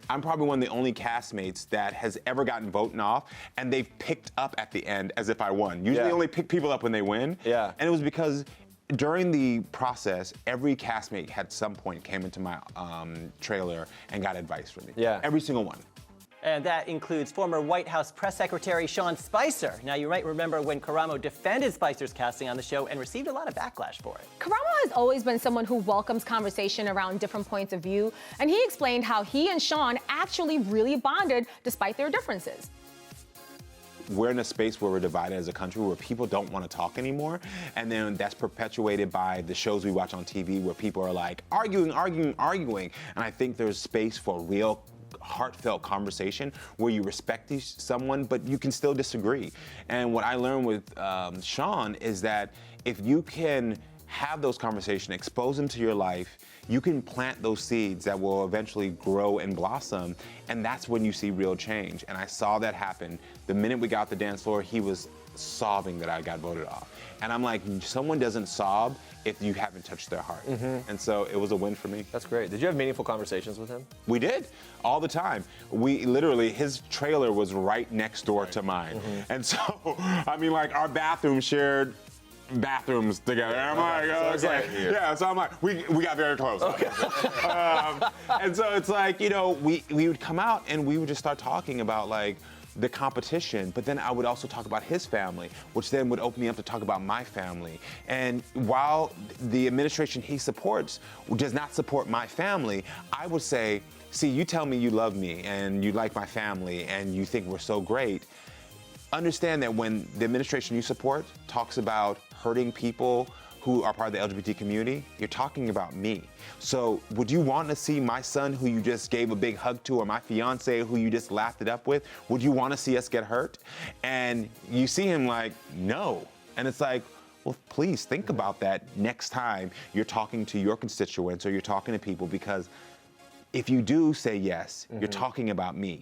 I'm probably one of the only castmates that has ever gotten voted off, and they've picked up at the end as if I won. Usually they only pick people up when they win. Yeah. And it was because during the process, every castmate at some point came into my trailer and got advice from me. Yeah. Every single one. And that includes former White House Press Secretary Sean Spicer. Now, you might remember when Karamo defended Spicer's casting on the show and received a lot of backlash for it. Karamo has always been someone who welcomes conversation around different points of view, and he explained how he and Sean actually really bonded despite their differences. We're in a space where we're divided as a country, where people don't want to talk anymore. And then that's perpetuated by the shows we watch on TV where people are like arguing. And I think there's space for real heartfelt conversation where you respect someone, but you can still disagree. And what I learned with Sean is that if you can have those conversations, expose them to your life, you can plant those seeds that will eventually grow and blossom, and that's when you see real change. And I saw that happen. The minute we got the dance floor, he was sobbing that I got voted off. And I'm like, someone doesn't sob if you haven't touched their heart. And so it was a win for me. That's great. Did you have meaningful conversations with him? We did, all the time. We literally, his trailer was right next door to mine. And so, I mean, like, our bathroom shared bathrooms together. And I'm like, yeah, so I'm like, we got very close. And so it's like, you know, we would come out and we would just start talking about, like, the competition, but then I would also talk about his family, which then would open me up to talk about my family. And while the administration he supports does not support my family, I would say, see, you tell me you love me and you like my family and you think we're so great. Understand that when the administration you support talks about hurting people who are part of the LGBT community, you're talking about me. So would you want to see my son who you just gave a big hug to, or my fiance who you just laughed it up with, would you want to see us get hurt? And you see him like, no. And it's like, well, please think about that next time you're talking to your constituents or you're talking to people, because if you do say yes, you're talking about me.